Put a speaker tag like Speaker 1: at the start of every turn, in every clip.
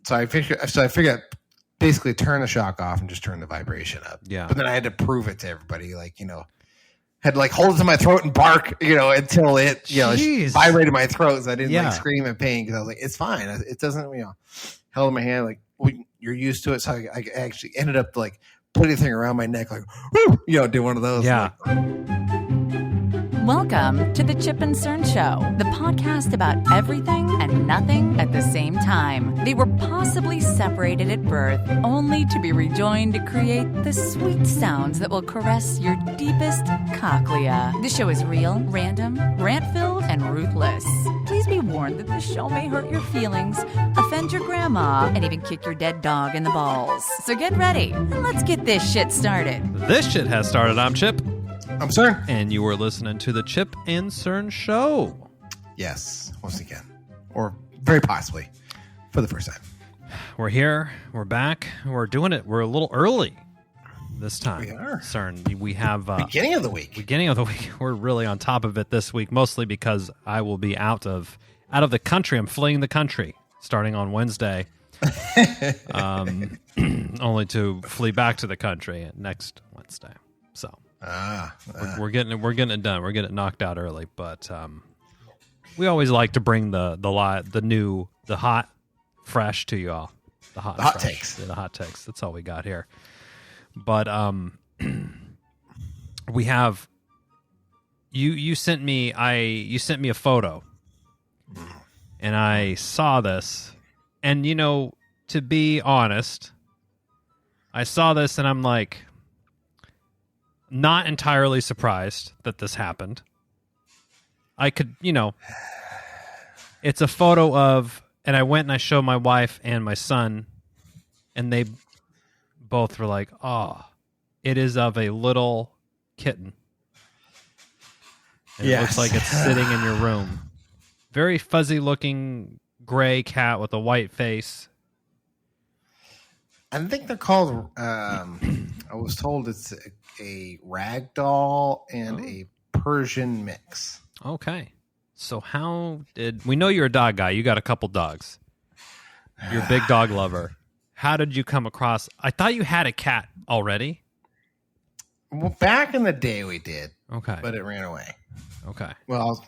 Speaker 1: So I figured basically turn the shock off and just turn the vibration up.
Speaker 2: Yeah.
Speaker 1: But then I had to prove it to everybody, had to hold it to my throat and bark, until it, vibrated my throat. So I didn't scream in pain because I was like, it's fine. It doesn't, held in my hand, you're used to it. So I actually ended up putting the thing around my neck, do one of those.
Speaker 2: Yeah.
Speaker 3: Welcome to the Chip and Cern Show, the podcast about everything and nothing at the same time. They were possibly separated at birth, only to be rejoined to create the sweet sounds that will caress your deepest cochlea. The show is real, random, rant-filled, and ruthless. Please be warned that the show may hurt your feelings, offend your grandma, and even kick your dead dog in the balls. So get ready, and let's get this shit started.
Speaker 2: This shit has started. I'm Chip.
Speaker 1: I'm Cern.
Speaker 2: And you are listening to the Chip and Cern Show.
Speaker 1: Yes, once again. Or very possibly for the first time.
Speaker 2: We're here. We're back. We're doing it. We're a little early this time.
Speaker 1: We are.
Speaker 2: Cern, we have...
Speaker 1: Beginning of the week.
Speaker 2: Beginning of the week. We're really on top of it this week, mostly because I will be out of the country. I'm fleeing the country starting on Wednesday. Only to flee back to the country next Wednesday. So... We're getting it done. We're getting it knocked out early, but we always like to bring the hot, fresh to you all. The hot
Speaker 1: takes.
Speaker 2: Yeah, the hot takes. That's all we got here. But we have you sent me a photo, and I saw this, and to be honest, I saw this and I'm like. Not entirely surprised that this happened. I could, it's a photo of, and I went and I showed my wife and my son, and they both were like, oh, it is of a little kitten. And It looks like it's sitting in your room. Very fuzzy looking gray cat with a white face.
Speaker 1: I think they're called, I was told it's a ragdoll and a Persian mix.
Speaker 2: Okay. So we know you're a dog guy. You got a couple dogs. You're a big dog lover. How did you come across? I thought you had a cat already.
Speaker 1: Well, back in the day we did.
Speaker 2: Okay.
Speaker 1: But it ran away.
Speaker 2: Okay.
Speaker 1: Well,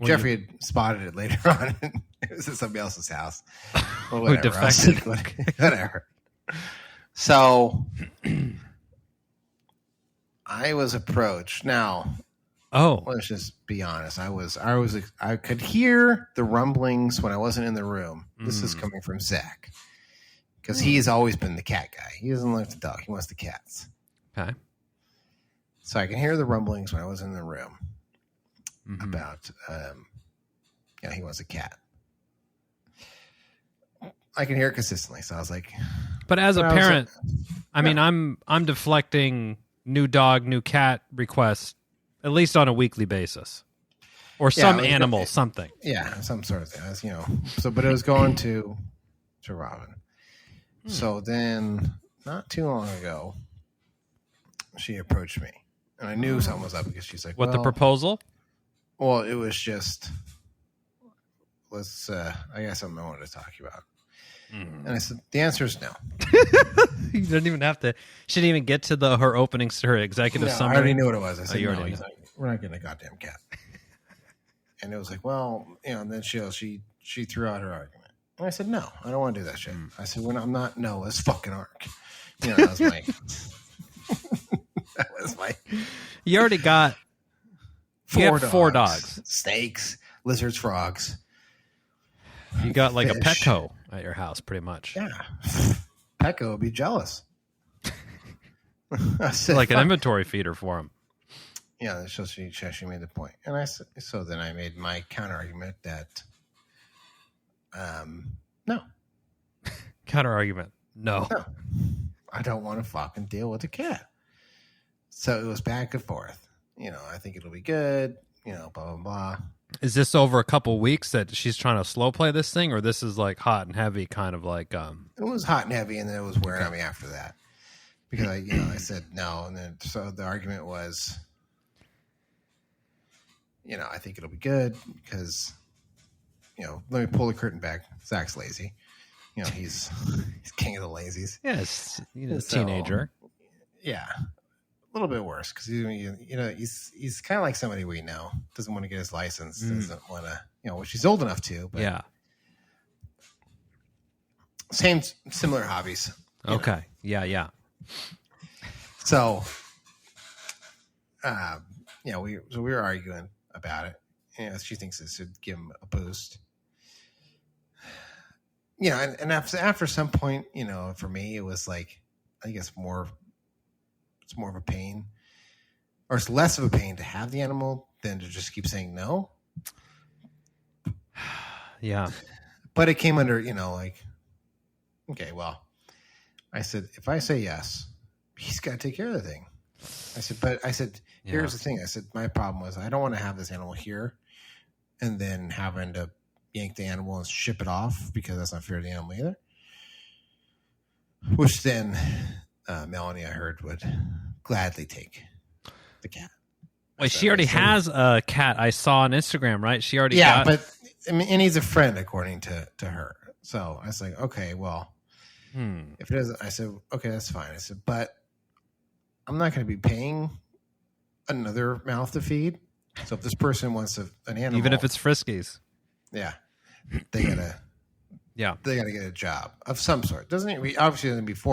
Speaker 1: Jeffrey had spotted it later on. It was at somebody else's house. Or whatever.
Speaker 2: Defected.
Speaker 1: Whatever. So I was approached. Now, let's just be honest. I could hear the rumblings when I wasn't in the room. This is coming from Zach because he's always been the cat guy. He doesn't like the dog. He wants the cats.
Speaker 2: Okay.
Speaker 1: So I can hear the rumblings when I was in the room about, he wants a cat. I can hear it consistently. So I was like,
Speaker 2: but as a parent, I'm deflecting new dog, new cat requests at least on a weekly basis, or some animal, something.
Speaker 1: Yeah, some sort of thing. But it was going to Robin. So then, not too long ago, she approached me, and I knew something was up because she's like,
Speaker 2: "What the proposal?"
Speaker 1: Well, it was just I got something I wanted to talk about. And I said, the answer is no.
Speaker 2: You don't even have to. She didn't even get to her opening, her executive summary.
Speaker 1: I already knew what it was. I said,
Speaker 2: no,
Speaker 1: we're not getting a goddamn cat. And it was like, well, and then she threw out her argument. And I said, no, I don't want to do that shit. I said, I'm not, no, let's fucking arc. That was my,
Speaker 2: You already got four dogs.
Speaker 1: Snakes, lizards, frogs.
Speaker 2: You got like
Speaker 1: fish.
Speaker 2: A Petco at your house, pretty much.
Speaker 1: Yeah. Petco would be jealous. I said,
Speaker 2: like an inventory feeder for him.
Speaker 1: Yeah, so she made the point. And I said, so then I made my counter argument that, no.
Speaker 2: Counter argument. No.
Speaker 1: I don't want to fucking deal with a cat. So it was back and forth. I think it'll be good, blah, blah, blah.
Speaker 2: Is this over a couple weeks that she's trying to slow play this thing, or this is like hot and heavy kind of like
Speaker 1: It was hot and heavy, and then it was wearing on me after that. Because I said no, and then so the argument was I think it'll be good because let me pull the curtain back. Zach's lazy. he's king of the lazies.
Speaker 2: Yes, a teenager.
Speaker 1: Yeah, a little bit worse because he's kind of like somebody we know. Doesn't want to get his license. Doesn't want to, which he's old enough to. But
Speaker 2: yeah.
Speaker 1: Similar hobbies.
Speaker 2: Okay. Yeah.
Speaker 1: So, we were arguing about it. She thinks this should give him a boost. And after some point, for me, it was like, I guess it's more of a pain, or it's less of a pain to have the animal than to just keep saying no.
Speaker 2: Yeah.
Speaker 1: But it came under, okay, well, I said, if I say yes, he's got to take care of the thing. I said, here's the thing. I said, my problem was I don't want to have this animal here and then having to yank the animal and ship it off because that's not fair to the animal either. Which then Melanie, I heard, would gladly take the cat.
Speaker 2: Wait, she already has a cat. I saw on Instagram, right? She already got...
Speaker 1: but and he's a friend according to her. So I was like, okay, well, if it isn't, I said, okay, that's fine. I said, but I'm not going to be paying another mouth to feed. So if this person wants an animal,
Speaker 2: even if it's Friskies,
Speaker 1: they gotta get a job of some sort. Obviously doesn't be he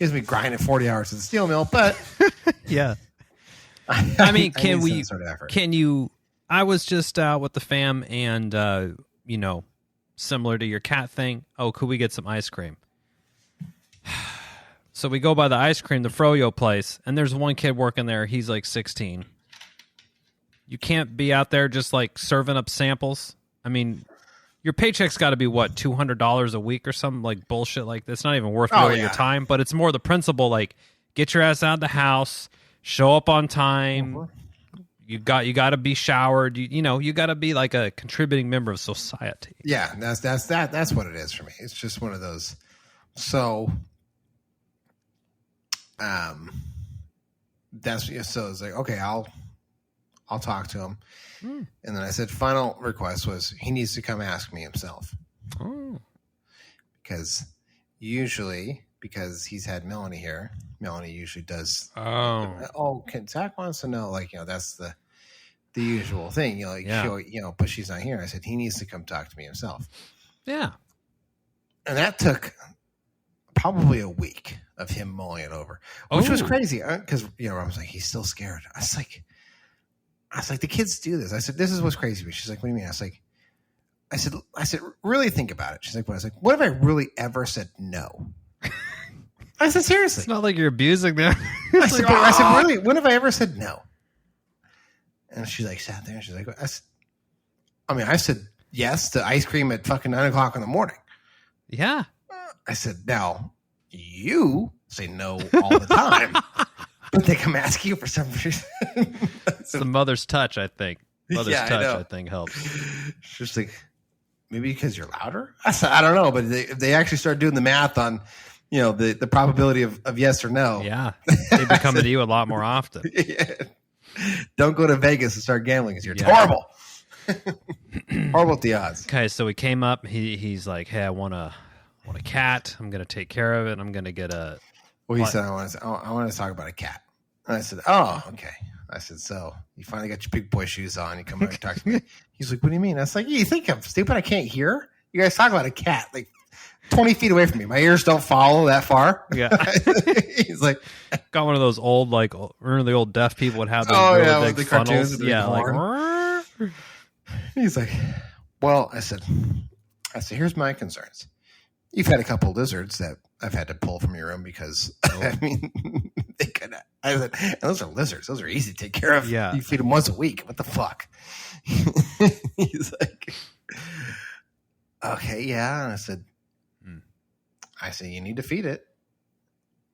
Speaker 1: doesn't be grinding 40 hours at the steel mill, but
Speaker 2: yeah. I mean, can you? I was just out with the fam, and similar to your cat thing. Oh, could we get some ice cream? So we go by the ice cream, the Froyo place, and there's one kid working there. He's like 16. You can't be out there just like serving up samples. I mean, your paycheck's got to be what, $200 a week or something, like bullshit like this. It's not even worth your time, but it's more the principle, like get your ass out of the house, show up on time. You got to be showered. You got to be like a contributing member of society.
Speaker 1: Yeah, that's what it is for me. It's just one of those. So, so it's like, okay, I'll talk to him. And then I said, final request was he needs to come ask me himself.
Speaker 2: Oh.
Speaker 1: Because he's had Melanie here, Melanie usually does. Zach wants to know, that's the usual thing, but she's not here. I said, he needs to come talk to me himself.
Speaker 2: Yeah.
Speaker 1: And that took probably a week of him mulling it over, which was crazy. Because, I was like, he's still scared. I was like, the kids do this. I said, this is what's crazy. She's like, what do you mean? I said, really think about it. She's like, what? I was like, what have I really ever said no? I said, seriously.
Speaker 2: It's not like you're abusing them.
Speaker 1: I said, really, when have I ever said no? And she sat there and she's like, I said yes to ice cream at fucking 9:00 in the morning.
Speaker 2: Yeah.
Speaker 1: I said, now you say no all the time. But they come ask you for some reason.
Speaker 2: It's the mother's touch, I think. Mother's touch, I think, helps.
Speaker 1: She's like, maybe because you're louder? I said, I don't know, but they actually start doing the math on, the probability of yes or no.
Speaker 2: Yeah. They be coming to you a lot more often.
Speaker 1: Yeah. Don't go to Vegas and start gambling because you're horrible. Horrible at the odds.
Speaker 2: Okay, so he came up. He's like, hey, I want a cat. I'm going to take care of it. I'm going to get a...
Speaker 1: Well, he said, I want to talk about a cat. And I said, oh, okay. I said, so you finally got your big boy shoes on. You come over and talk to me. He's like, what do you mean? I was like, you think I'm stupid? I can't hear? You guys talk about a cat like 20 feet away from me. My ears don't follow that far.
Speaker 2: Yeah.
Speaker 1: He's like,
Speaker 2: got one of those old, remember the old deaf people would have those really big funnels?
Speaker 1: Yeah. He's like, well, I said, here's my concerns. You've had a couple of lizards that I've had to pull from your room because, they could. I said, those are lizards. Those are easy to take care of.
Speaker 2: Yeah.
Speaker 1: You feed them once a week. What the fuck? He's like, okay, yeah. And I said, you need to feed it.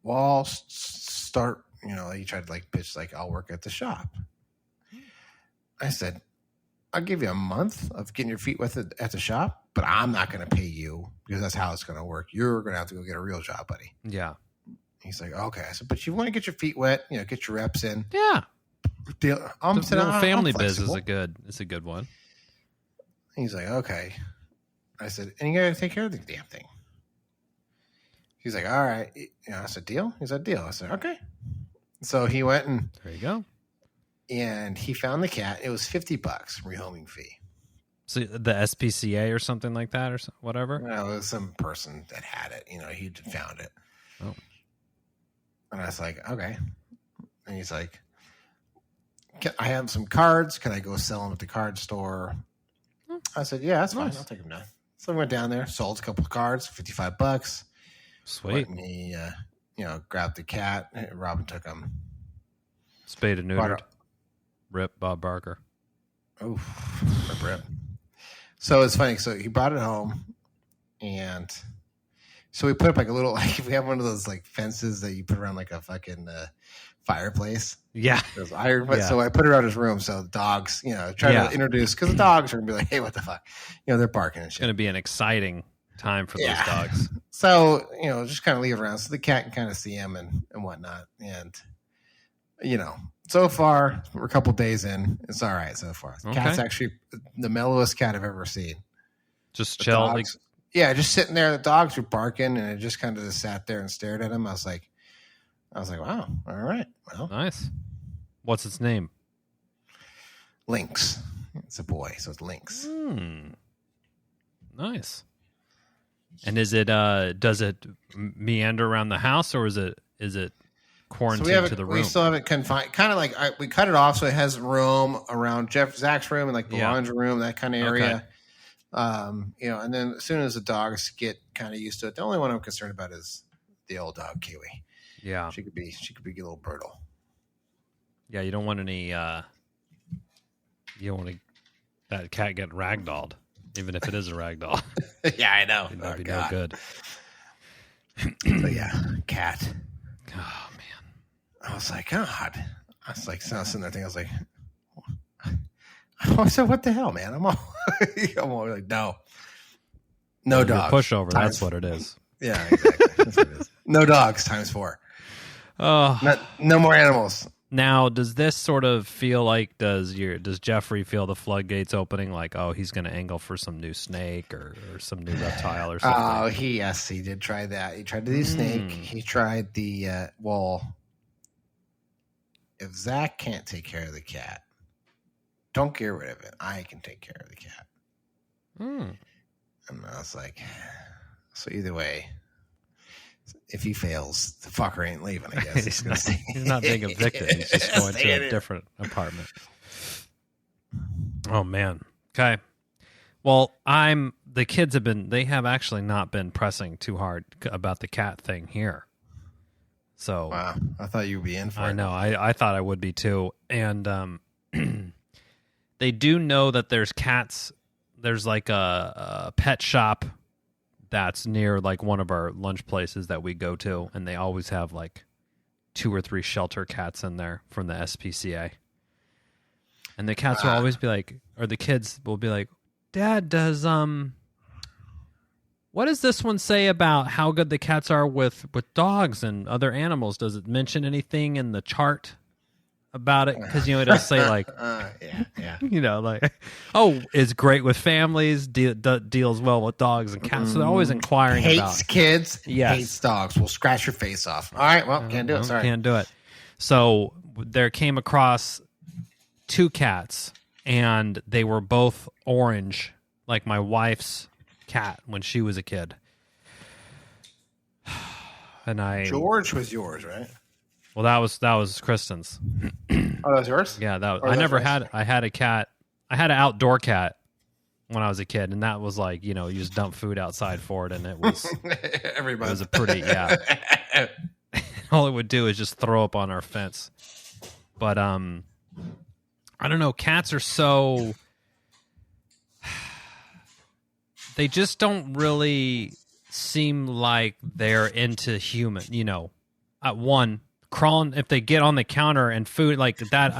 Speaker 1: Well, I'll start, he tried to pitch, I'll work at the shop. I said, I'll give you a month of getting your feet wet at the shop, but I'm not going to pay you because that's how it's going to work. You're going to have to go get a real job, buddy.
Speaker 2: Yeah.
Speaker 1: He's like, okay. I said, but you want to get your feet wet, get your reps in.
Speaker 2: Yeah.
Speaker 1: Family
Speaker 2: biz is a good one.
Speaker 1: He's like, okay. I said, and you got to take care of the damn thing. He's like, all right. I said, deal? He said, deal. I said, okay. So he went and
Speaker 2: there you go.
Speaker 1: And he found the cat. It was $50 rehoming fee.
Speaker 2: So the SPCA or something like that, or whatever.
Speaker 1: Well, it was some person that had it. He found it.
Speaker 2: Oh.
Speaker 1: And I was like, okay. And he's like, I have some cards. Can I go sell them at the card store? I said, yeah, that's fine. I'll take them down. So I went down there, sold a couple of cards, $55.
Speaker 2: Sweet.
Speaker 1: And he, grabbed the cat. Robin took him.
Speaker 2: Spayed and neutered. Rip Bob Barker.
Speaker 1: Oh, rip. So it's funny. So he brought it home, and so we put up like a little, like we have one of those like fences that you put around like a fucking fireplace.
Speaker 2: Yeah.
Speaker 1: Those iron. Yeah. So I put it around his room. So the dogs, try to introduce, because the dogs are gonna be like, hey, what the fuck? They're barking and shit.
Speaker 2: It's gonna be an exciting time for those dogs.
Speaker 1: So just kind of leave it around so the cat can kind of see him and whatnot. And so far we're a couple days in. It's all right so far. The cat's actually the mellowest cat I've ever seen.
Speaker 2: Just chill.
Speaker 1: Just sitting there. The dogs were barking, and I just kind of just sat there and stared at him. I was like, wow, all right, well,
Speaker 2: nice. What's its name?
Speaker 1: Lynx. It's a boy, so it's Lynx.
Speaker 2: Nice. And is it? Does it meander around the house, or is it quarantined to the room?
Speaker 1: We still have it confined. Kind of like we cut it off so it has room around Zach's room and like the laundry room, that kind of area. Okay. And then as soon as the dogs get kind of used to it, the only one I'm concerned about is the old dog Kiwi.
Speaker 2: Yeah,
Speaker 1: she could be a little brutal.
Speaker 2: Yeah, you don't want any. You don't want that cat getting ragdolled, even if it is a ragdoll.
Speaker 1: Yeah, I know.
Speaker 2: That'd be no good.
Speaker 1: But yeah, cat.
Speaker 2: Oh man,
Speaker 1: I was like, God. I was like, sitting there thinking, I was like, so what the hell, man? I'm all like, no dogs.
Speaker 2: Pushover. That's what it is.
Speaker 1: Yeah, exactly. That's what it is. No dogs times 4.
Speaker 2: Oh,
Speaker 1: no more animals.
Speaker 2: Now, does this sort of feel like does Jeffrey feel the floodgates opening? Like, oh, he's going to angle for some new snake or some new reptile or something?
Speaker 1: Oh, he did try that. He tried the snake. He tried the if Zach can't take care of the cat, don't get rid of it. I can take care of the cat. And I was like, so either way, if he fails, the fucker ain't leaving, I guess.
Speaker 2: He's not being evicted. He's just going to a different apartment. Oh, man. Okay. Well, the kids have actually not been pressing too hard about the cat thing here. So.
Speaker 1: Wow. I thought you would be in for it.
Speaker 2: I know. I thought I would be too. And they do know that there's cats. There's like a pet shop that's near like one of our lunch places that we go to, and they always have like 2 or 3 shelter cats in there from the SPCA. And the cats will always be like, or the kids will be like, Dad, what does this one say about how good the cats are with dogs and other animals? Does it mention anything in the chart about it? Because it'll say like, like, oh, it's great with families, deals well with dogs and cats. So they're always inquiring
Speaker 1: hates kids,
Speaker 2: yes.
Speaker 1: Hates dogs. Will scratch your face off. All right, well, can't do it. Sorry,
Speaker 2: can't do it. So there came across 2 cats, and they were both orange, like my wife's cat when she was a kid. And
Speaker 1: George was yours, right?
Speaker 2: Well, that was Kristen's.
Speaker 1: Oh, that was yours?
Speaker 2: Yeah, I had a cat. I had an outdoor cat when I was a kid, and that was like, you just dump food outside for it, and it was
Speaker 1: everybody.
Speaker 2: It was a pretty all it would do is just throw up on our fence. But I don't know. Cats are so they just don't really seem like they're into human. One. Crawling, if they get on the counter and food like that,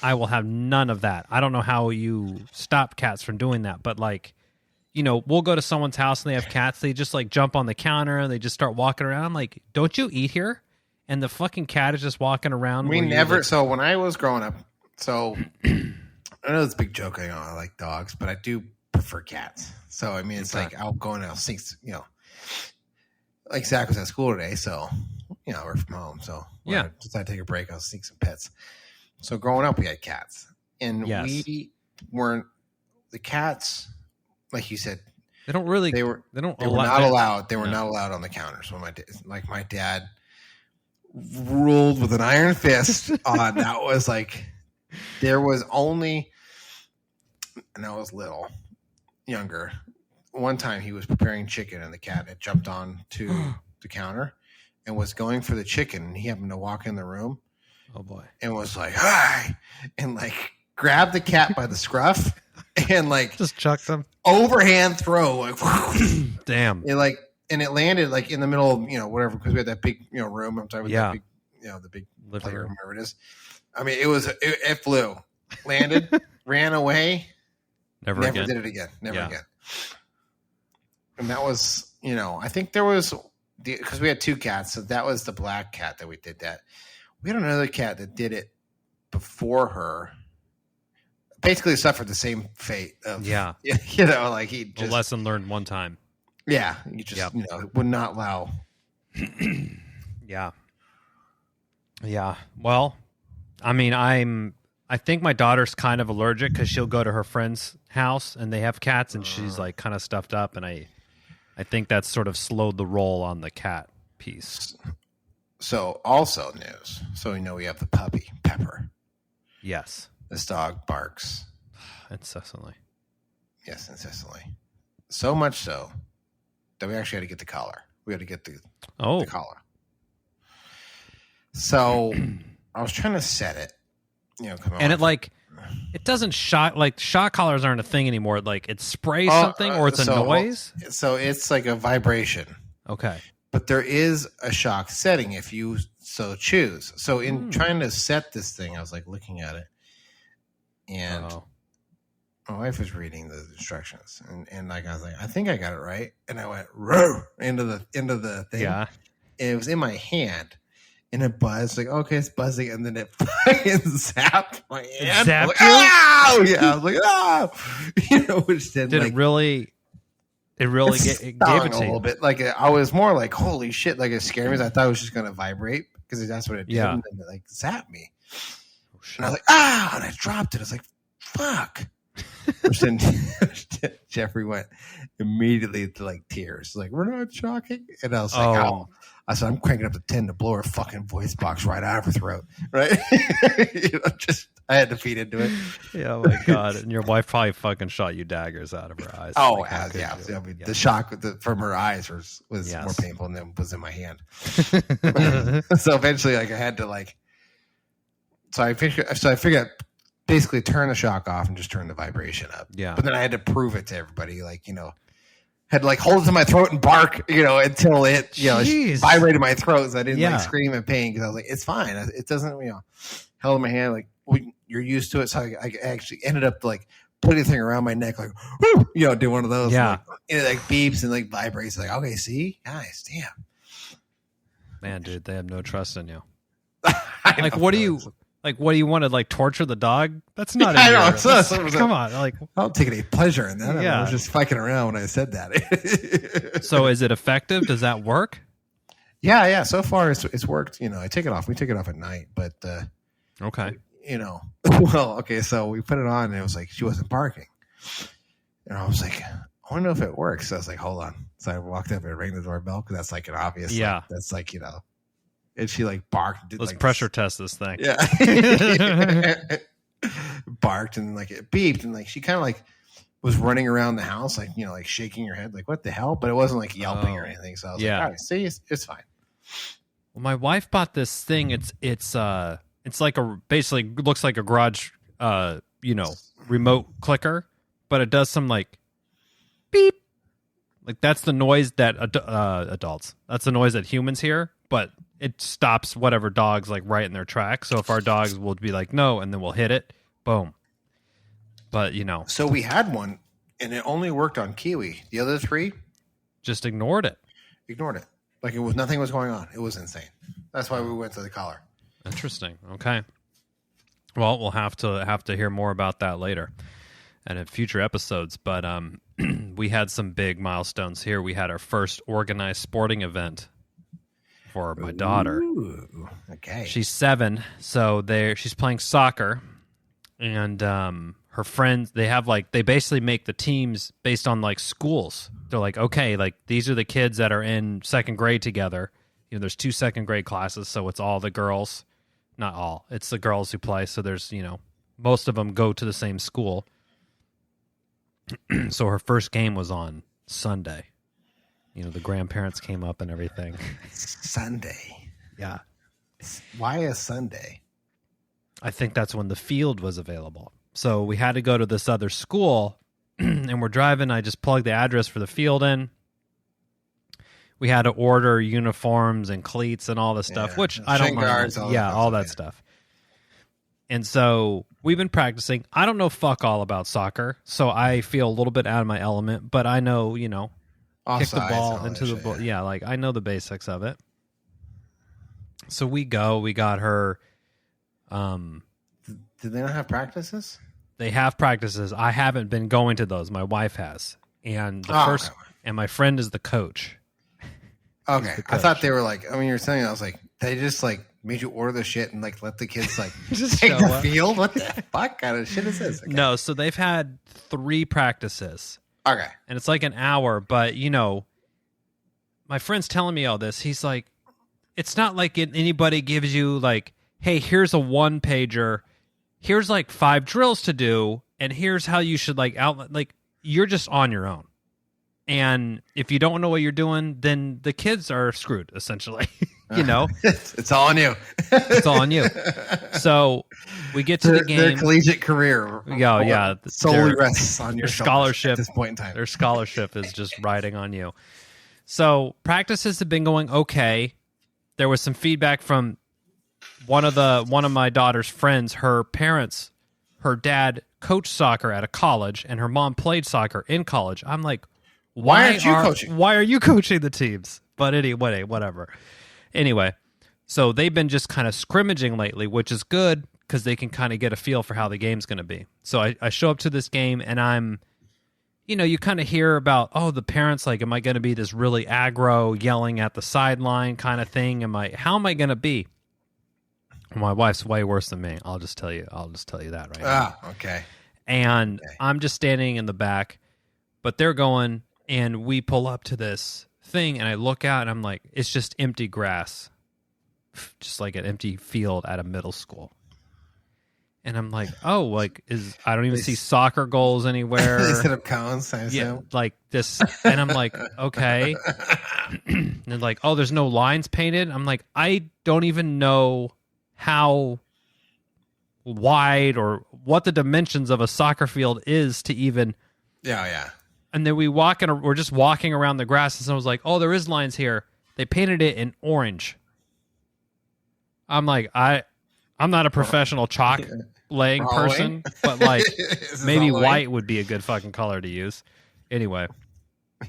Speaker 2: I will have none of that. I don't know how you stop cats from doing that, but we'll go to someone's house and they have cats. They just like jump on the counter and they just start walking around. I'm like, don't you eat here? And the fucking cat is just walking around.
Speaker 1: We never. So when I was growing up, I know it's a big joke. I like dogs, but I do prefer cats. So I mean, it's like I'll go and I'll see, like Zach was at school today, so we're from home. So I decided to take a break. I'll sneak some pets. So growing up, we had cats, and we weren't the cats, like you said.
Speaker 2: They don't really.
Speaker 1: They were not allowed. They were not allowed on the counter. So my dad ruled with an iron fist on that. Was like there was only, and I was younger. One time he was preparing chicken, and the cat had jumped on to the counter and was going for the chicken, and he happened to walk in the room.
Speaker 2: Oh boy!
Speaker 1: And was like, "Hi!" and like grabbed the cat by the scruff and like
Speaker 2: just chucked him
Speaker 1: overhand throw, like
Speaker 2: damn.
Speaker 1: And it landed like in the middle of whatever, because we had that big room. I'm talking about that big, the big playroom, whatever it is. I mean, it flew, landed, ran away, never
Speaker 2: again.
Speaker 1: did it again, never again. And that was, I think there was, because we had two cats, so that was the black cat that we did that. We had another cat that did it before her. Basically suffered the same fate of, like he just.
Speaker 2: A lesson learned one time.
Speaker 1: Yeah. You just, would not allow.
Speaker 2: Yeah. Yeah. Well, I mean, I think my daughter's kind of allergic because she'll go to her friend's house and they have cats and she's like kind of stuffed up. And I think that's sort of slowed the roll on the cat piece.
Speaker 1: So also news. So we have the puppy, Pepper.
Speaker 2: Yes.
Speaker 1: This dog barks.
Speaker 2: Incessantly.
Speaker 1: Yes, incessantly. So much so that we actually had to get the collar. We had to get the collar. So I was trying to set it.
Speaker 2: And it doesn't shock, like shock collars aren't a thing anymore. Like it sprays something or it's a noise.
Speaker 1: So it's like a vibration.
Speaker 2: Okay.
Speaker 1: But there is a shock setting if you so choose. So in trying to set this thing, I was like looking at it, and my wife was reading the instructions, and like I was like, I think I got it right, and I went row into the thing. Yeah. And it was in my hand, and it buzzed like, okay, it's buzzing, and then it fucking zapped my hand.
Speaker 2: Zapped
Speaker 1: like,
Speaker 2: you?
Speaker 1: Oh yeah, I was like, oh, which then
Speaker 2: did
Speaker 1: like,
Speaker 2: it really? It really it gave it to
Speaker 1: a little bit. Like I was more like, holy shit! Like it scared me. I thought it was just gonna vibrate because that's what it did.
Speaker 2: Yeah.
Speaker 1: And then it like zapped me. Oh, and I was like, and I dropped it. I was like, fuck. Which then Jeffrey went immediately to like tears. Like, we're not shocking. And I was like, oh. I said, I'm cranking up the 10 to blow her fucking voice box right out of her throat. Right? I had to feed into it.
Speaker 2: Yeah, oh my God. And your wife probably fucking shot you daggers out of her eyes.
Speaker 1: Oh, yeah. I mean, the shock from her eyes was more painful than was in my hand. So eventually, like, I had to, like, so I figured basically turn the shock off and just turn the vibration up.
Speaker 2: Yeah.
Speaker 1: But then I had to prove it to everybody, like, had to like hold it to my throat and bark, until it, vibrated my throat. So I didn't like scream in pain because I was like, it's fine. It doesn't, held in my hand, like, well, you're used to it. So I actually ended up like putting the thing around my neck, like, whoo, do one of those.
Speaker 2: Yeah.
Speaker 1: Like, and it like beeps and like vibrates. Like, okay, see, nice, damn.
Speaker 2: Man, dude, they have no trust in you. Like, what do you want to like torture the dog? That's not.
Speaker 1: I know.
Speaker 2: Come on, like
Speaker 1: I don't take any pleasure in that. I was just fucking around when I said that.
Speaker 2: So, is it effective? Does that work?
Speaker 1: Yeah. So far, it's worked. I take it off. We take it off at night, but
Speaker 2: okay.
Speaker 1: Well, okay. So we put it on, and it was like she wasn't barking, and I was like, I want to know if it works. So I was like, hold on. So I walked up and rang the doorbell because that's like an obvious.
Speaker 2: Yeah.
Speaker 1: Like, that's like and she like barked.
Speaker 2: Let's pressure test this thing.
Speaker 1: Yeah. Barked and like it beeped and like she kind of like was running around the house like like shaking her head like what the hell, but it wasn't like yelping or anything. So I was like, all right, see, it's fine.
Speaker 2: Well, my wife bought this thing. It's like basically looks like a garage remote clicker, but it does some like beep. Like that's the noise that adults. That's the noise that humans hear, but it stops whatever dogs like right in their tracks. So if our dogs will be like no, and then we'll hit it, boom. But
Speaker 1: so we had one, and it only worked on Kiwi. The other three
Speaker 2: just ignored it.
Speaker 1: Like nothing was going on. It was insane. That's why we went to the collar.
Speaker 2: Interesting. Okay. Well, we'll have to hear more about that later and in future episodes. But we had some big milestones here. We had our first organized sporting event for my daughter.
Speaker 1: Ooh, okay.
Speaker 2: She's 7, so she's playing soccer, and her friends, they basically make the teams based on like schools. They're like, okay, like these are the kids that are in second grade together. There's 2 second grade classes, so it's all the girls. Not all. It's the girls who play, so there's, most of them go to the same school. So her first game was on Sunday. The grandparents came up and everything.
Speaker 1: Sunday.
Speaker 2: Yeah.
Speaker 1: Why a Sunday?
Speaker 2: I think that's when the field was available. So we had to go to this other school, and we're driving. I just plugged the address for the field in. We had to order uniforms and cleats and all this stuff, which I don't mind. All that stuff. And so we've been practicing. I don't know fuck all about soccer, so I feel a little bit out of my element, but I know, kick the ball into the ball. Yeah, like I know the basics of it. So we got her.
Speaker 1: Do they not have practices?
Speaker 2: They have practices. I haven't been going to those. My wife has. And and my friend is the coach.
Speaker 1: Okay. I thought they were like, you were saying, I was like, they just like made you order the shit and like let the kids like just take the field? What the fuck kind of shit is this? Okay.
Speaker 2: No, so they've had 3 practices.
Speaker 1: Okay.
Speaker 2: And it's like an hour, but my friend's telling me all this. He's like, it's not like anybody gives you like, hey, here's a 1-pager. Here's like 5 drills to do, and here's how you should like outline. Like you're just on your own. And if you don't know what you're doing, then the kids are screwed, essentially.
Speaker 1: It's all on you.
Speaker 2: It's all on you. So we get to the game.
Speaker 1: Their collegiate career.
Speaker 2: Yeah.
Speaker 1: Solely rests on your
Speaker 2: scholarship. At
Speaker 1: this point in time.
Speaker 2: Their scholarship is just riding on you. So practices have been going okay. There was some feedback from one of my daughter's friends. Her parents, her dad coached soccer at a college, and her mom played soccer in college. I'm like, why aren't you coaching? Why are you coaching the teams? But anyway, whatever. Anyway, so they've been just kind of scrimmaging lately, which is good because they can kind of get a feel for how the game's going to be. So I show up to this game, and I'm, you kind of hear about, the parents, like, am I going to be this really aggro, yelling at the sideline kind of thing? How am I going to be? My wife's way worse than me. I'll just tell you that right now.
Speaker 1: Okay.
Speaker 2: And I'm just standing in the back, but they're going, and we pull up to this thing, and I look out, and I'm like, it's just empty grass, just like an empty field at a middle school. And I'm like, I don't even see soccer goals anywhere.
Speaker 1: They set up cones, I assume.
Speaker 2: Yeah, like this. And I'm like, okay. And they're like, there's no lines painted. I'm like, I don't even know how wide or what the dimensions of a soccer field is to even.
Speaker 1: Yeah.
Speaker 2: And then we're just walking around the grass, and someone was like, there is lines here. They painted it in orange. I'm like, I'm not a professional chalk laying person, but like maybe white would be a good fucking color to use. Anyway.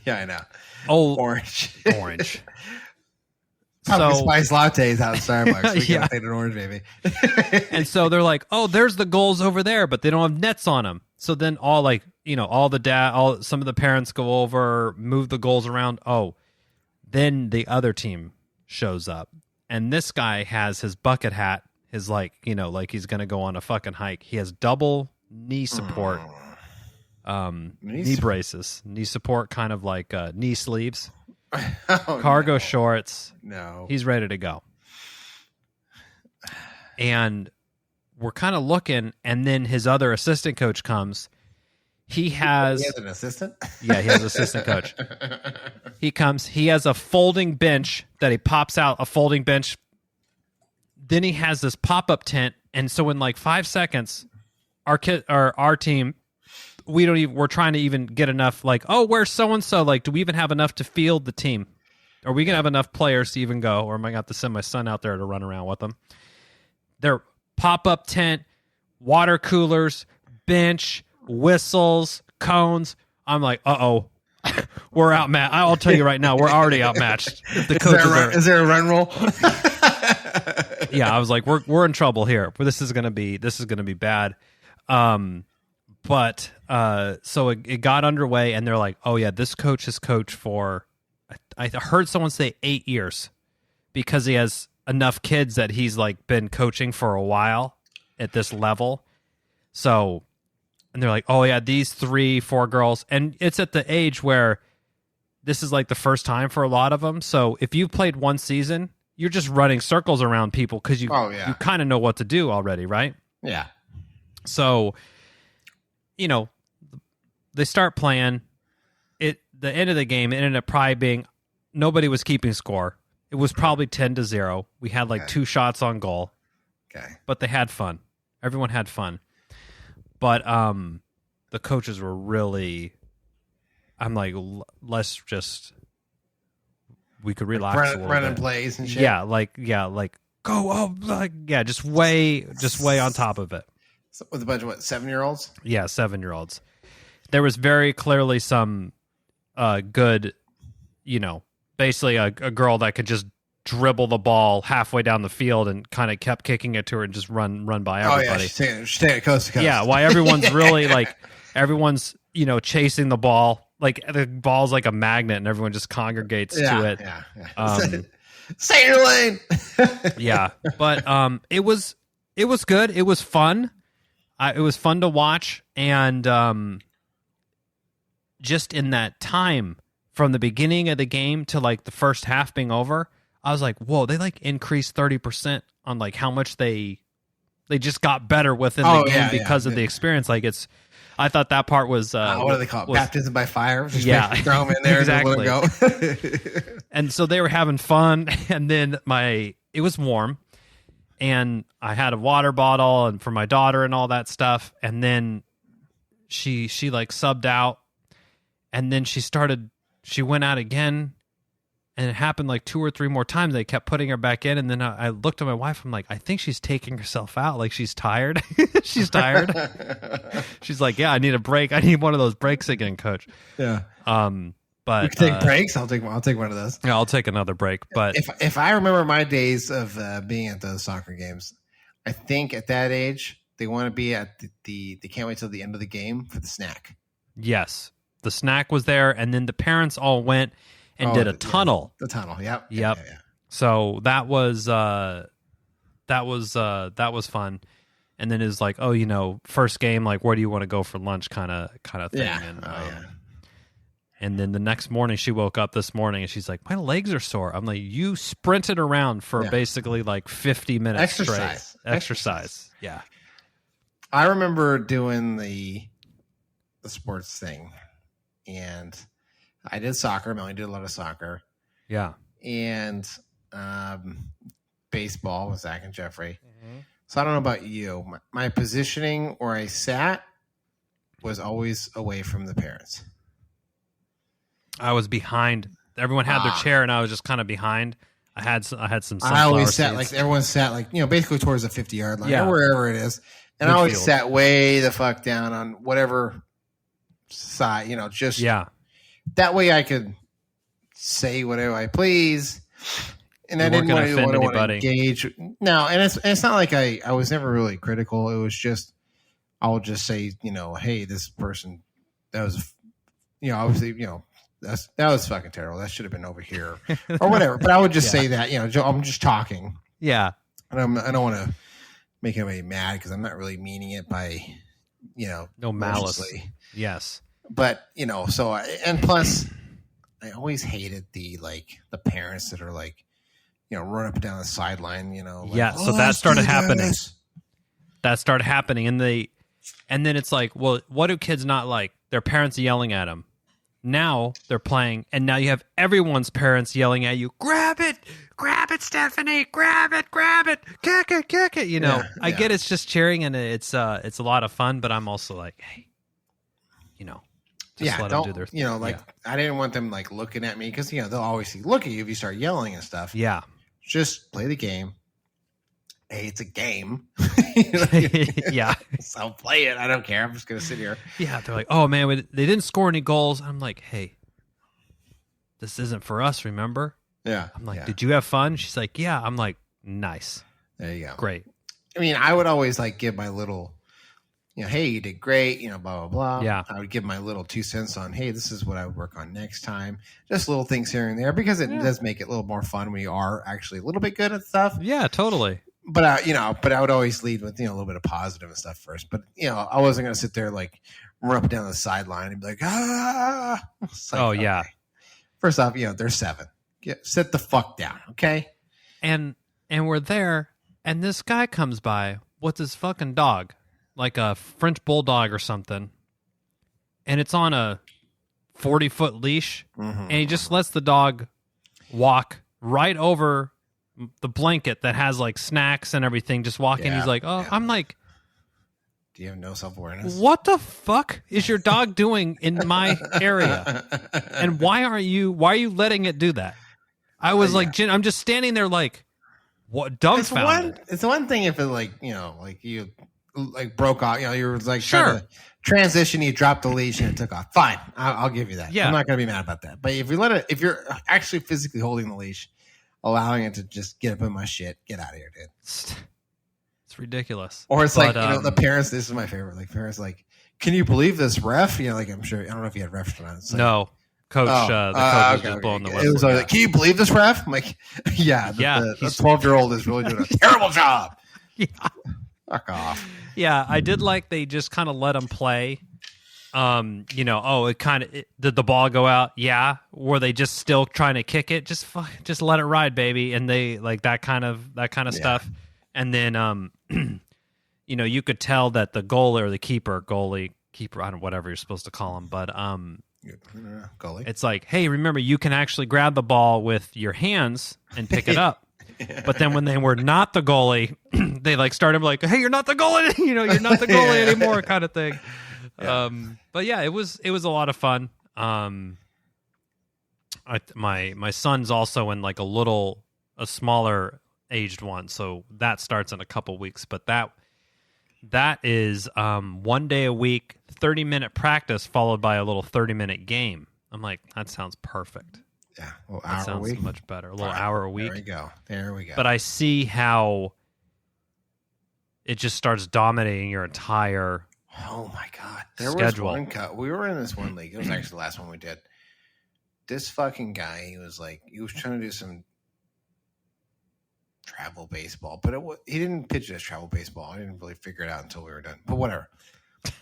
Speaker 1: Yeah, I know.
Speaker 2: Orange.
Speaker 1: Pumpkin spice lattes out of Starbucks. We gotta paint an orange, baby.
Speaker 2: And so they're like, there's the goals over there, but they don't have nets on them. So then some of the parents go over, move the goals around. Then the other team shows up, and this guy has his bucket hat, his like he's gonna go on a fucking hike. He has double knee support, knee braces, knee support, kind of like knee sleeves, cargo shorts.
Speaker 1: No,
Speaker 2: he's ready to go. And we're kind of looking, and then his other assistant coach comes. He has
Speaker 1: an assistant?
Speaker 2: Yeah, he has an assistant coach. He comes. He has a folding bench that he pops out, a folding bench. Then he has this pop-up tent, and so in like 5 seconds, our team, we're trying to even get enough, like, where's so-and-so? Like, do we even have enough to field the team? Are we going to have enough players to even go? Or am I going to have to send my son out there to run around with them? Their pop-up tent, water coolers, bench, whistles, cones. I'm like, we're outmatched. I'll tell you right now, we're already outmatched. The coaches
Speaker 1: is there a run roll?
Speaker 2: Yeah, I was like, we're in trouble here. This is gonna be bad. But so it got underway, and they're like, "Oh yeah, this coach has coached for." I heard someone say 8 years, because he has enough kids that he's like been coaching for a while at this level. So, and they're like, "Oh yeah, these 3-4 girls," and it's at the age where this is like the first time for a lot of them. So if you've played one season, you're just running circles around people because you kind of know what to do already, right?
Speaker 1: Yeah.
Speaker 2: So, they start playing. The end of the game, it ended up probably being nobody was keeping score. It was probably 10-0. We had like 2 shots on goal.
Speaker 1: Okay.
Speaker 2: But they had fun. Everyone had fun. But the coaches were really, I'm like, let's just, we could relax a little
Speaker 1: running
Speaker 2: bit.
Speaker 1: plays and shit.
Speaker 2: Yeah, like go, just way on top of it.
Speaker 1: So with a bunch of 7-year-olds?
Speaker 2: Yeah, 7-year-olds. There was very clearly some good, basically a girl that could just dribble the ball halfway down the field and kind of kept kicking it to her and just run by everybody.
Speaker 1: Oh yeah, she's staying coast to coast.
Speaker 2: Yeah, why everyone's really everyone's chasing the ball. Like the ball's like a magnet, and everyone just congregates to it.
Speaker 1: Yeah. Stay in your lane.
Speaker 2: Yeah, but it was good. It was fun. It was fun to watch, and just in that time from the beginning of the game to like the first half being over, I was like, whoa, they like increased 30% on like how much they just got better within the game because of the experience. Like I thought that part was
Speaker 1: what do they call it? Baptism by fire. Just throw them in there
Speaker 2: exactly.
Speaker 1: And let them go.
Speaker 2: And so they were having fun, and then it was warm, and I had a water bottle and for my daughter and all that stuff, and then she like subbed out, and then she went out again, and it happened like 2 or 3 more times. They kept putting her back in, and then I looked at my wife. I'm like, I think she's taking herself out. Like she's tired. She's tired. She's like, yeah, I need a break. I need one of those breaks again, Coach.
Speaker 1: Yeah.
Speaker 2: But
Speaker 1: we can take breaks. I'll take one of those.
Speaker 2: Yeah, I'll take another break. But
Speaker 1: if I remember my days of being at those soccer games, I think at that age they want to be at they can't wait till the end of the game for the snack.
Speaker 2: Yes, the snack was there, and then the parents all went and did a tunnel.
Speaker 1: The tunnel, yep.
Speaker 2: Yeah. So that was fun. And then it's like, first game, like, where do you want to go for lunch, kind of thing.
Speaker 1: Yeah.
Speaker 2: And, and then the next morning, she woke up this morning and she's like, my legs are sore. I'm like, you sprinted around for basically like 50 minutes straight. Exercise. Yeah.
Speaker 1: I remember doing the sports thing, and I did soccer. Melanie did a lot of soccer.
Speaker 2: Yeah.
Speaker 1: And baseball with Zach and Jeffrey. Mm-hmm. So I don't know about you. My positioning where I sat was always away from the parents. I
Speaker 2: was behind. Everyone had their chair, and I was just kind of behind. I had some sunflower
Speaker 1: I always sat
Speaker 2: seats.
Speaker 1: like everyone sat like basically towards the 50-yard line or wherever it is. And
Speaker 2: Midfield.
Speaker 1: I always sat way the fuck down on whatever side, just that way I could say whatever I please. And I didn't want to engage. No, and it's not like I was never really critical. It was just, I'll just say, hey, this person, that was, obviously, that was fucking terrible. That should have been over here or whatever. But I would just say that, I'm just talking.
Speaker 2: Yeah.
Speaker 1: And I don't want to make anybody mad because I'm not really meaning it by,
Speaker 2: no malice. Yes.
Speaker 1: But, so, and plus I always hated the parents that are like, run up and down the sideline,
Speaker 2: so that started happening. That started happening. And then it's like, well, what do kids not like? Their parents yelling at them. Now they're playing, and now you have everyone's parents yelling at you, grab it, Stephanie, grab it, kick it. I get it's just cheering, and it's a lot of fun, but I'm also like, hey, just let them do their thing.
Speaker 1: I didn't want them like looking at me because, they'll always look at you if you start yelling and stuff.
Speaker 2: Yeah.
Speaker 1: Just play the game. Hey, it's a game.
Speaker 2: Yeah.
Speaker 1: So play it. I don't care. I'm just going to sit here.
Speaker 2: Yeah. They're like, oh, man, they didn't score any goals. I'm like, hey, this isn't for us, remember?
Speaker 1: Yeah.
Speaker 2: I'm like, did you have fun? She's like, yeah. I'm like, nice.
Speaker 1: There you go.
Speaker 2: Great.
Speaker 1: I mean, I would always give my little, hey, you did great, blah, blah, blah.
Speaker 2: Yeah.
Speaker 1: I would give my little 2 cents on, hey, this is what I would work on next time. Just little things here and there, because it does make it a little more fun when you are actually a little bit good at stuff.
Speaker 2: Yeah, totally.
Speaker 1: But I would always lead with, a little bit of positive and stuff first. But, I wasn't going to sit there like run up and down the sideline and be like, ah. Like,
Speaker 2: yeah.
Speaker 1: Okay. First off, they're 7. Sit the fuck down. Okay.
Speaker 2: And we're there, and this guy comes by with his fucking dog, like a French bulldog or something, and it's on a 40-foot leash, and he just lets the dog walk right over the blanket that has like snacks and everything, just walking. Yeah, he's like, I'm like,
Speaker 1: do you have no self-awareness?
Speaker 2: What the fuck is your dog doing in my area? And why are you letting it do that? I was like, I'm just standing there like, what, dumbfounded.
Speaker 1: It's one thing if it like you like broke off, you were like trying to transition, you dropped the leash and it took off. Fine. I'll give you that. Yeah. I'm not going to be mad about that. But if if you're actually physically holding the leash, allowing it to just get up in my shit, get out of here, dude.
Speaker 2: It's ridiculous.
Speaker 1: Or it's like, the parents, this is my favorite, like parents like, can you believe this ref? Like I'm sure, I don't know if you had refs or not. Like,
Speaker 2: no. Coach, the coach was just blowing the whistle.
Speaker 1: It was like, can you believe this ref? I'm like, yeah. The 12-year-old is really doing a terrible job.
Speaker 2: Yeah.
Speaker 1: Fuck off.
Speaker 2: Yeah, I did like they just kind of let him play. Did the ball go out? Yeah. Were they just still trying to kick it? Just let it ride, baby. And they like that kind of stuff. And then, you could tell that the goalie or the keeper, I don't know, whatever you're supposed to call him, but
Speaker 1: goalie.
Speaker 2: It's like, hey, remember, you can actually grab the ball with your hands and pick it up. But then when they were not the goalie, they like started like, hey, you're not the goalie, you're not the goalie anymore, kind of thing. Yeah. But yeah, it was a lot of fun. My son's also in like a smaller aged one, so that starts in a couple weeks. But that is 1 day a week, 30-minute practice followed by a little 30-minute game. I'm like, that sounds perfect.
Speaker 1: Yeah,
Speaker 2: that sounds much better. A little hour a week.
Speaker 1: There we go.
Speaker 2: But I see how it just starts dominating your entire
Speaker 1: oh my god, there
Speaker 2: schedule.
Speaker 1: Was one we were in this one league. It was actually the last one we did. This fucking guy, he was trying to do some travel baseball, but he didn't pitch it as travel baseball. I didn't really figure it out until we were done. But whatever.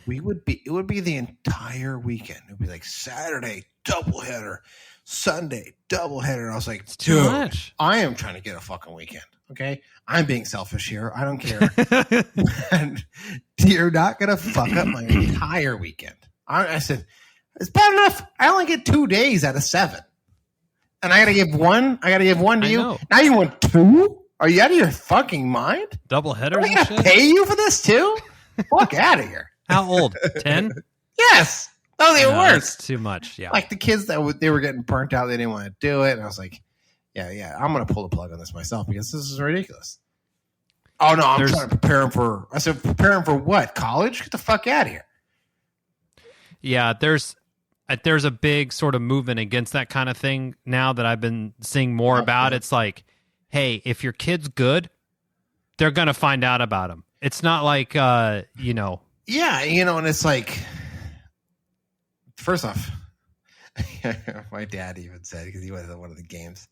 Speaker 1: It would be the entire weekend. It would be like Saturday doubleheader, Sunday doubleheader. And I was like,
Speaker 2: it's too much.
Speaker 1: I am trying to get a fucking weekend. Okay, I'm being selfish here. I don't care. And you're not gonna fuck up my entire weekend. I said it's bad enough. I only get 2 days out of 7, and I gotta give one. I gotta give one to you.
Speaker 2: Know.
Speaker 1: Now you want 2? Are you out of your fucking mind?
Speaker 2: Doubleheader?
Speaker 1: I gotta pay you for this too? Fuck out of here.
Speaker 2: How old? 10?
Speaker 1: Yes. That was even worse.
Speaker 2: That's too much. Yeah.
Speaker 1: Like the kids they were getting burnt out. They didn't want to do it. And I was like, yeah, I'm going to pull the plug on this myself because this is ridiculous. Oh, no, I'm trying to prepare him for... I said, prepare him for what? College? Get the fuck out of here.
Speaker 2: Yeah, there's a big sort of movement against that kind of thing now that I've been seeing more about. It's like, hey, if your kid's good, they're going to find out about him. It's not like,
Speaker 1: Yeah, and it's like... First off, my dad even said, because he went to one of the games,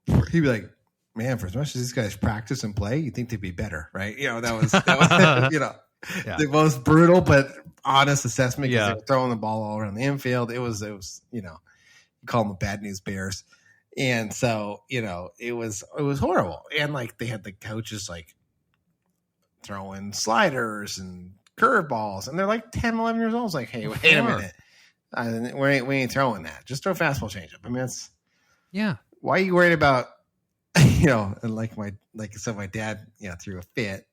Speaker 1: he'd be like, man, for as much as these guys practice and play, you'd think they'd be better, right? That was the most brutal but honest assessment because they were throwing the ball all around the infield. It was you call them the bad news bears. And so, it was horrible. And like they had the coaches like throwing sliders and curveballs, and they're like 10, 11 years old. It's like, hey, wait a minute. We ain't throwing that. Just throw a fastball changeup. I mean, why are you worried about, and my dad, threw a fit.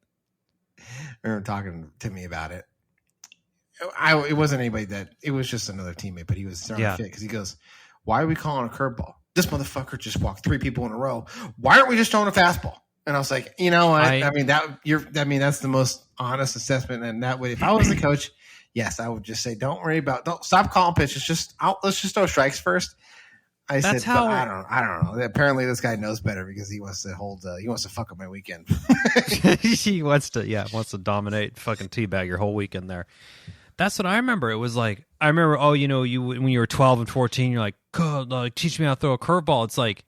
Speaker 1: I remember talking to me about it. It wasn't anybody it was just another teammate, but he was throwing a fit because he goes, why are we calling a curveball? This motherfucker just walked 3 people in a row. Why aren't we just throwing a fastball? And I was like, you know what? That's the most honest assessment. And that way, if I was the coach, yes, I would just say, don't stop calling pitches. Let's just throw strikes first. I said, I don't know. Apparently, this guy knows better because he wants to fuck up my weekend.
Speaker 2: He wants to dominate, fucking teabag your whole weekend there. That's what I remember. It was like, when you were 12 and 14, you're like, God, like, teach me how to throw a curveball. It's like,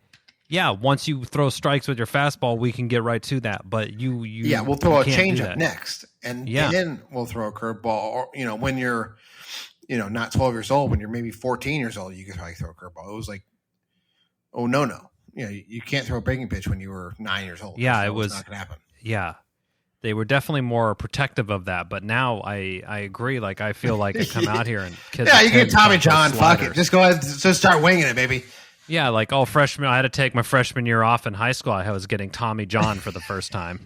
Speaker 2: yeah, once you throw strikes with your fastball, we can get right to that. But
Speaker 1: we'll throw a changeup next, and then we'll throw a curveball. Or when you're, not 12 years old, when you're maybe 14 years old, you can probably throw a curveball. It was like, oh no, you can't throw a breaking pitch when you were 9 years old.
Speaker 2: Yeah, it was
Speaker 1: not gonna happen.
Speaker 2: Yeah, they were definitely more protective of that. But now I agree. Like, I feel like I come out here and kids.
Speaker 1: Yeah, you get Tommy John. Fuck it, just go ahead, just start winging it, baby.
Speaker 2: Yeah, like all freshman. I had to take my freshman year off in high school. I was getting Tommy John for the first time.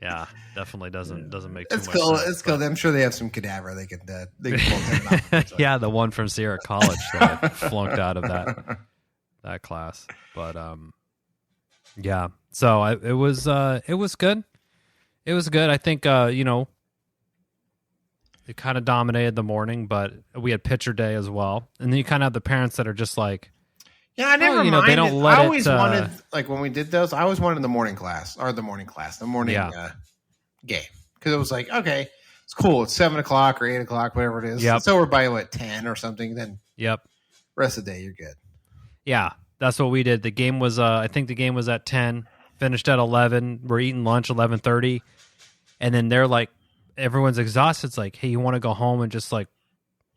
Speaker 2: Yeah, definitely doesn't make too much sense.
Speaker 1: It's cool. I'm sure they have some cadaver they can pull it off.
Speaker 2: Yeah, the one from Sierra College that I flunked out of that class. But yeah. So it was good. It was good. I think it kind of dominated the morning, but we had pitcher day as well. And then you kind of have the parents that are just like,
Speaker 1: yeah, I never minded.
Speaker 2: They don't let
Speaker 1: I always wanted, like when we did those, I always wanted the morning game. Because it was like, okay, it's cool. It's 7 o'clock or 8 o'clock, whatever it is.
Speaker 2: Yep.
Speaker 1: It's over by 10 or something. Then rest of the day, you're good.
Speaker 2: Yeah, that's what we did. The game was, I think the game was at 10, finished at 11. We're eating lunch 11:30. And then they're like, everyone's exhausted. It's like, hey, you want to go home and just like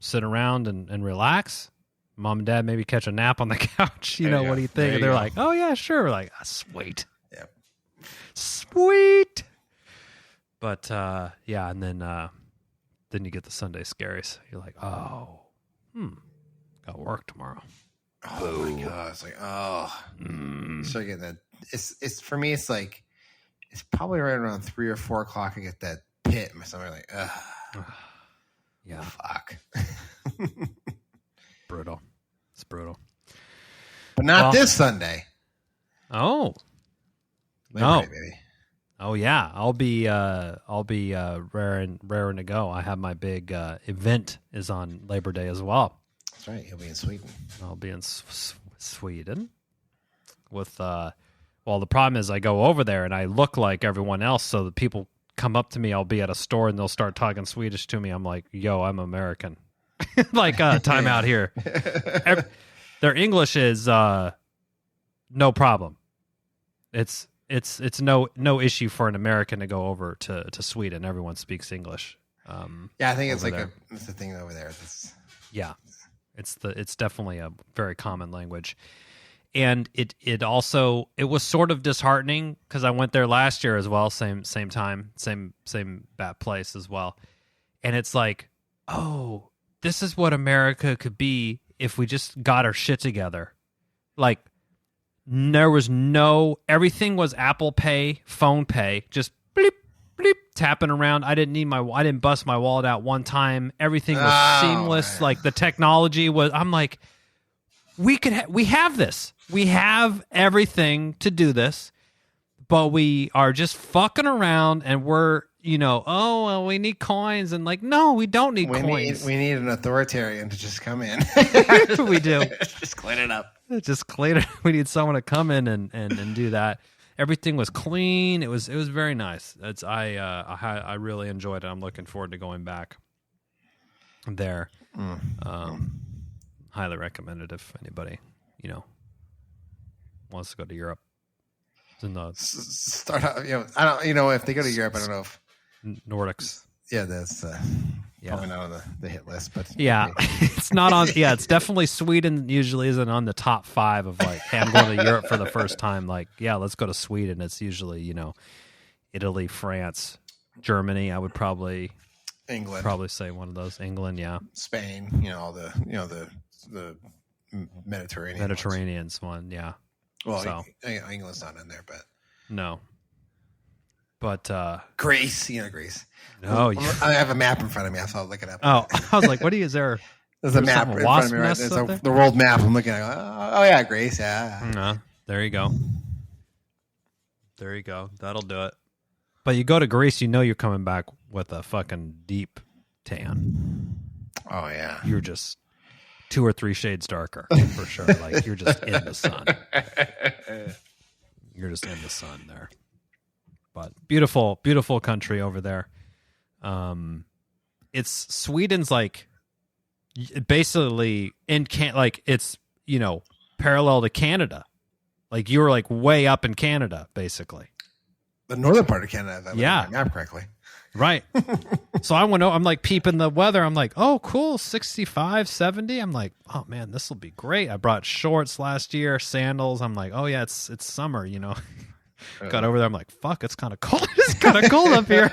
Speaker 2: sit around and relax? Mom and dad maybe catch a nap on the couch. What do you think? And they're like, oh yeah, sure. We're like, sweet.
Speaker 1: Yep.
Speaker 2: Sweet. But and then you get the Sunday scaries. You're like, oh, got work tomorrow.
Speaker 1: Oh my god! It's like, so I get that. It's for me. It's like it's probably right around 3 or 4 o'clock. I get that pit in my stomach. Like,
Speaker 2: yeah,
Speaker 1: fuck.
Speaker 2: Brutal. It's brutal.
Speaker 1: But not this Sunday.
Speaker 2: Oh. No. Baby. Oh yeah. I'll be raring to go. I have my big event is on Labor Day as well.
Speaker 1: That's right. He'll be in Sweden.
Speaker 2: I'll be in Sweden with the problem is I go over there and I look like everyone else, so the people come up to me, I'll be at a store and they'll start talking Swedish to me. I'm like, yo, I'm American. Like time out here. Their English is no problem. It's no issue for an American to go over to Sweden. Everyone speaks English.
Speaker 1: I think it's like it's the thing over there.
Speaker 2: It's definitely a very common language. And it was sort of disheartening because I went there last year as well, same time, same bad place as well. And it's like, oh, this is what America could be if we just got our shit together. Like, there was everything was Apple Pay, phone pay, just bleep, bleep, tapping around. I didn't bust my wallet out one time. Everything was seamless. Man. Like the technology was, I'm like, we have this. We have everything to do this, but we are just fucking around and we're, we need coins and like, no, we don't need coins.
Speaker 1: We need an authoritarian to just come in.
Speaker 2: We do.
Speaker 1: Just clean it up.
Speaker 2: Just clean it. We need someone to come in and do that. Everything was clean. It was very nice. I really enjoyed it. I'm looking forward to going back there. Highly recommended if anybody, wants to go to Europe.
Speaker 1: Start out, I don't, if they go to Europe, I don't know if
Speaker 2: Nordics.
Speaker 1: Yeah, that's probably not on the hit list, but
Speaker 2: it's not on. Yeah, it's definitely Sweden. Usually isn't on the top 5 of like, hey, I'm going to Europe for the first time. Like, yeah, let's go to Sweden. It's usually Italy, France, Germany. I would probably say one of those. England, yeah,
Speaker 1: Spain. All the the
Speaker 2: Mediterranean's one, yeah.
Speaker 1: Well, England's not in there, but
Speaker 2: no. But
Speaker 1: Greece, Greece.
Speaker 2: No,
Speaker 1: I have a map in front of me. I'll look it up.
Speaker 2: Oh, I was like, what is there?
Speaker 1: There's a map in front of me, right? There's the world map. I'm looking at. Oh yeah, Greece. Yeah.
Speaker 2: There you go. That'll do it. But you go to Greece, you're coming back with a fucking deep tan.
Speaker 1: Oh yeah.
Speaker 2: You're just 2 or 3 shades darker for sure. Like you're just in the sun. You're just in the sun there. But beautiful, beautiful country over there. It's Sweden's like basically it's, you know, parallel to Canada. Like you were like way up in Canada, basically.
Speaker 1: The northern part of Canada, if I
Speaker 2: yeah,
Speaker 1: look at my map correctly.
Speaker 2: Right. So I'm like peeping the weather. I'm like, oh, cool, 65, 70. I'm like, oh man, this will be great. I brought shorts last year, sandals. I'm like, oh yeah, it's summer, you know. Got over there. I'm like, fuck, it's kind of cold. It's kind of cold up here.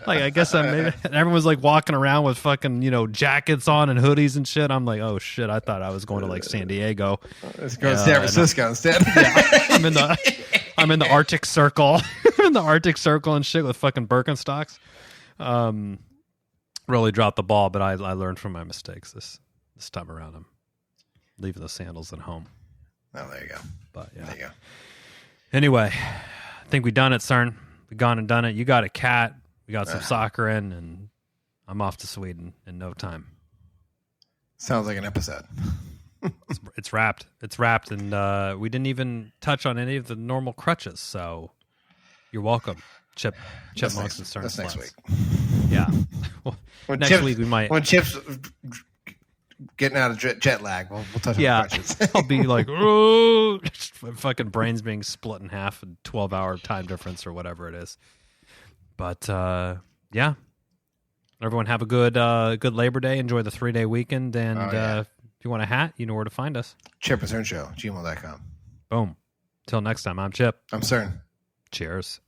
Speaker 2: Like, I guess everyone's like walking around with fucking, you know, jackets on and hoodies and shit. I'm like, oh shit, I thought I was going to like San Diego.
Speaker 1: Let's go to San Francisco instead.
Speaker 2: Yeah, I'm in the Arctic Circle. In the Arctic Circle and shit with fucking Birkenstocks. Really dropped the ball, but I learned from my mistakes this time around. I'm leaving the sandals at home.
Speaker 1: Oh, there you go.
Speaker 2: But yeah.
Speaker 1: There you go.
Speaker 2: Anyway, I think we done it, Cern. We gone and done it. You got a cat. We got some soccer in, and I'm off to Sweden in no time.
Speaker 1: Sounds like an episode.
Speaker 2: It's wrapped. It's wrapped, and we didn't even touch on any of the normal crutches, so you're welcome. Chipmunks and Cern.
Speaker 1: That's next week.
Speaker 2: Yeah. Well, next week we might.
Speaker 1: When Chip's getting out of jet lag, we'll touch on the crutches.
Speaker 2: I'll be like, oh, fucking brains being split in half, and 12-hour time difference or whatever it is. But yeah, everyone have a good Labor Day. Enjoy the 3-day weekend, and if you want a hat, you know where to find us.
Speaker 1: Chip and Cern Show, gmail.com.
Speaker 2: Boom. Till next time, I'm Chip.
Speaker 1: I'm Cern.
Speaker 2: Cheers.